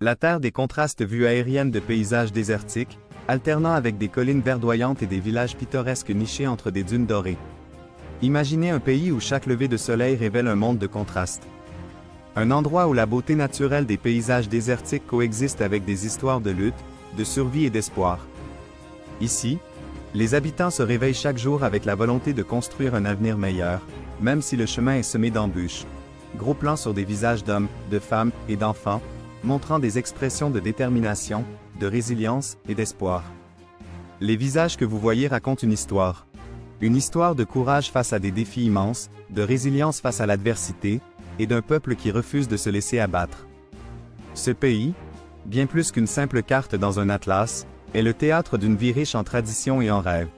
La terre des contrastes vues aériennes de paysages désertiques, alternant avec des collines verdoyantes et des villages pittoresques nichés entre des dunes dorées. Imaginez un pays où chaque lever de soleil révèle un monde de contrastes. Un endroit où la beauté naturelle des paysages désertiques coexiste avec des histoires de lutte, de survie et d'espoir. Ici, les habitants se réveillent chaque jour avec la volonté de construire un avenir meilleur, même si le chemin est semé d'embûches. Gros plans sur des visages d'hommes, de femmes et d'enfants, montrant des expressions de détermination, de résilience et d'espoir. Les visages que vous voyez racontent une histoire. Une histoire de courage face à des défis immenses, de résilience face à l'adversité, et d'un peuple qui refuse de se laisser abattre. Ce pays, bien plus qu'une simple carte dans un atlas, est le théâtre d'une vie riche en traditions et en rêves.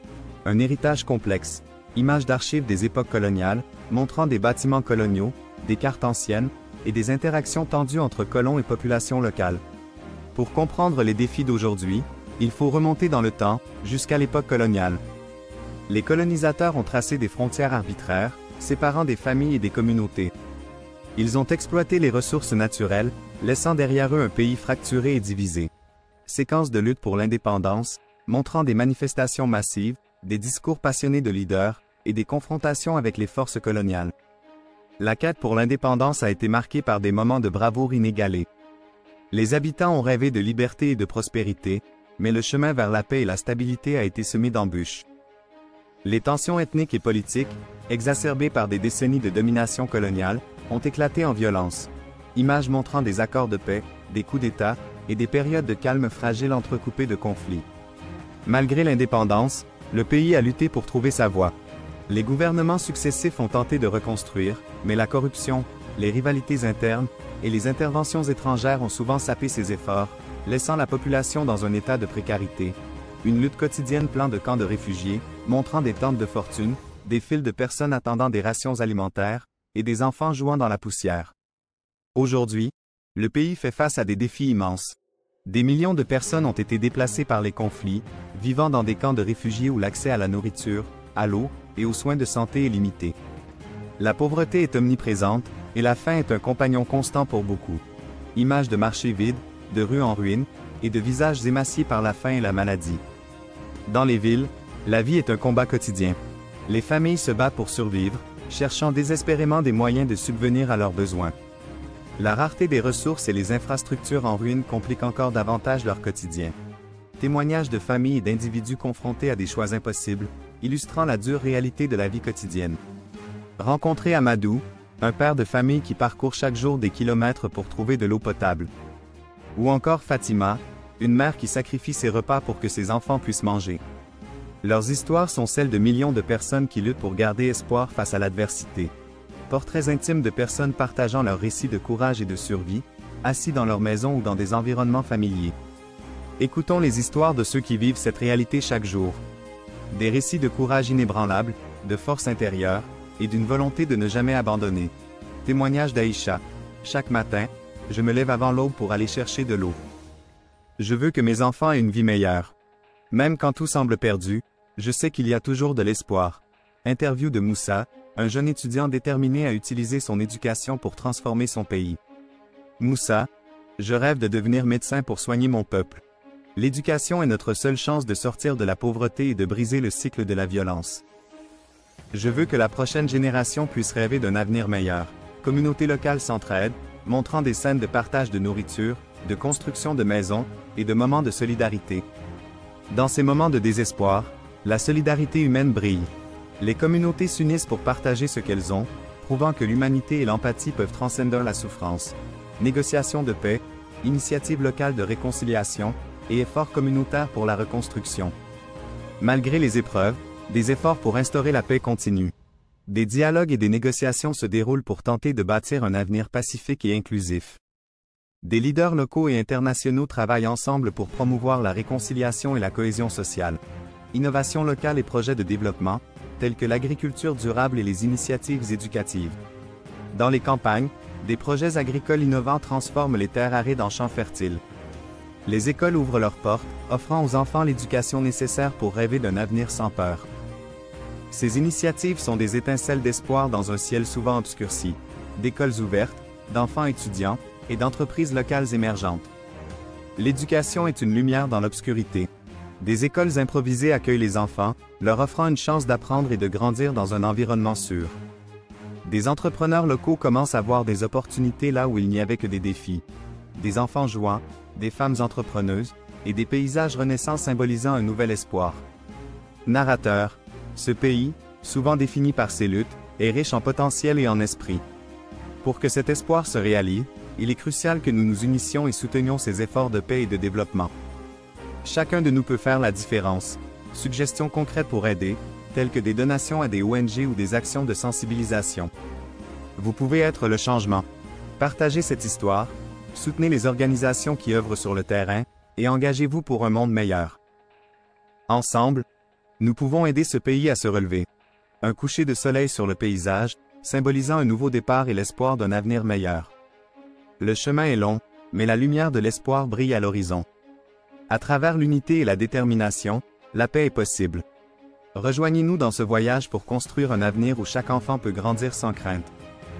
Un héritage complexe, images d'archives des époques coloniales, montrant des bâtiments coloniaux, des cartes anciennes, et des interactions tendues entre colons et populations locales. Pour comprendre les défis d'aujourd'hui, il faut remonter dans le temps, jusqu'à l'époque coloniale. Les colonisateurs ont tracé des frontières arbitraires, séparant des familles et des communautés. Ils ont exploité les ressources naturelles, laissant derrière eux un pays fracturé et divisé. Séquence de lutte pour l'indépendance, montrant des manifestations massives, des discours passionnés de leaders, et des confrontations avec les forces coloniales. La quête pour l'indépendance a été marquée par des moments de bravoure inégalés. Les habitants ont rêvé de liberté et de prospérité, mais le chemin vers la paix et la stabilité a été semé d'embûches. Les tensions ethniques et politiques, exacerbées par des décennies de domination coloniale, ont éclaté en violence. Images montrant des accords de paix, des coups d'État, et des périodes de calme fragile entrecoupées de conflits. Malgré l'indépendance, le pays a lutté pour trouver sa voie. Les gouvernements successifs ont tenté de reconstruire, mais la corruption, les rivalités internes, et les interventions étrangères ont souvent sapé ces efforts, laissant la population dans un état de précarité. Une lutte quotidienne plein de camps de réfugiés, montrant des tentes de fortune, des files de personnes attendant des rations alimentaires, et des enfants jouant dans la poussière. Aujourd'hui, le pays fait face à des défis immenses. Des millions de personnes ont été déplacées par les conflits, vivant dans des camps de réfugiés où l'accès à la nourriture, à l'eau et aux soins de santé est limité. La pauvreté est omniprésente, et la faim est un compagnon constant pour beaucoup. Images de marchés vides, de rues en ruine, et de visages émaciés par la faim et la maladie. Dans les villes, la vie est un combat quotidien. Les familles se battent pour survivre, cherchant désespérément des moyens de subvenir à leurs besoins. La rareté des ressources et les infrastructures en ruine compliquent encore davantage leur quotidien. Témoignages de familles et d'individus confrontés à des choix impossibles, illustrant la dure réalité de la vie quotidienne. Rencontrez Amadou, un père de famille qui parcourt chaque jour des kilomètres pour trouver de l'eau potable. Ou encore Fatima, une mère qui sacrifie ses repas pour que ses enfants puissent manger. Leurs histoires sont celles de millions de personnes qui luttent pour garder espoir face à l'adversité. Portraits intimes de personnes partageant leurs récits de courage et de survie, assis dans leur maison ou dans des environnements familiers. Écoutons les histoires de ceux qui vivent cette réalité chaque jour. Des récits de courage inébranlable, de force intérieure, et d'une volonté de ne jamais abandonner. Témoignage d'Aïcha. Chaque matin, je me lève avant l'aube pour aller chercher de l'eau. Je veux que mes enfants aient une vie meilleure. Même quand tout semble perdu, je sais qu'il y a toujours de l'espoir. Interview de Moussa, un jeune étudiant déterminé à utiliser son éducation pour transformer son pays. Moussa, je rêve de devenir médecin pour soigner mon peuple. L'éducation est notre seule chance de sortir de la pauvreté et de briser le cycle de la violence. Je veux que la prochaine génération puisse rêver d'un avenir meilleur. Communautés locales s'entraident, montrant des scènes de partage de nourriture, de construction de maisons et de moments de solidarité. Dans ces moments de désespoir, la solidarité humaine brille. Les communautés s'unissent pour partager ce qu'elles ont, prouvant que l'humanité et l'empathie peuvent transcender la souffrance. Négociations de paix, initiatives locales de réconciliation, et efforts communautaires pour la reconstruction. Malgré les épreuves, des efforts pour instaurer la paix continuent. Des dialogues et des négociations se déroulent pour tenter de bâtir un avenir pacifique et inclusif. Des leaders locaux et internationaux travaillent ensemble pour promouvoir la réconciliation et la cohésion sociale. Innovations locales et projets de développement, tels que l'agriculture durable et les initiatives éducatives. Dans les campagnes, des projets agricoles innovants transforment les terres arides en champs fertiles. Les écoles ouvrent leurs portes, offrant aux enfants l'éducation nécessaire pour rêver d'un avenir sans peur. Ces initiatives sont des étincelles d'espoir dans un ciel souvent obscurci, d'écoles ouvertes, d'enfants étudiants, et d'entreprises locales émergentes. L'éducation est une lumière dans l'obscurité. Des écoles improvisées accueillent les enfants, leur offrant une chance d'apprendre et de grandir dans un environnement sûr. Des entrepreneurs locaux commencent à voir des opportunités là où il n'y avait que des défis. Des enfants jouant, des femmes entrepreneuses, et des paysages renaissants symbolisant un nouvel espoir. Narrateur. Ce pays, souvent défini par ses luttes, est riche en potentiel et en esprit. Pour que cet espoir se réalise, il est crucial que nous nous unissions et soutenions ces efforts de paix et de développement. Chacun de nous peut faire la différence. Suggestions concrètes pour aider, telles que des donations à des ONG ou des actions de sensibilisation. Vous pouvez être le changement. Partagez cette histoire, soutenez les organisations qui œuvrent sur le terrain, et engagez-vous pour un monde meilleur. Ensemble, nous pouvons aider ce pays à se relever. Un coucher de soleil sur le paysage, symbolisant un nouveau départ et l'espoir d'un avenir meilleur. Le chemin est long, mais la lumière de l'espoir brille à l'horizon. À travers l'unité et la détermination, la paix est possible. Rejoignez-nous dans ce voyage pour construire un avenir où chaque enfant peut grandir sans crainte.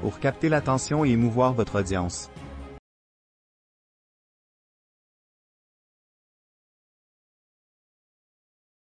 Pour capter l'attention et émouvoir votre audience.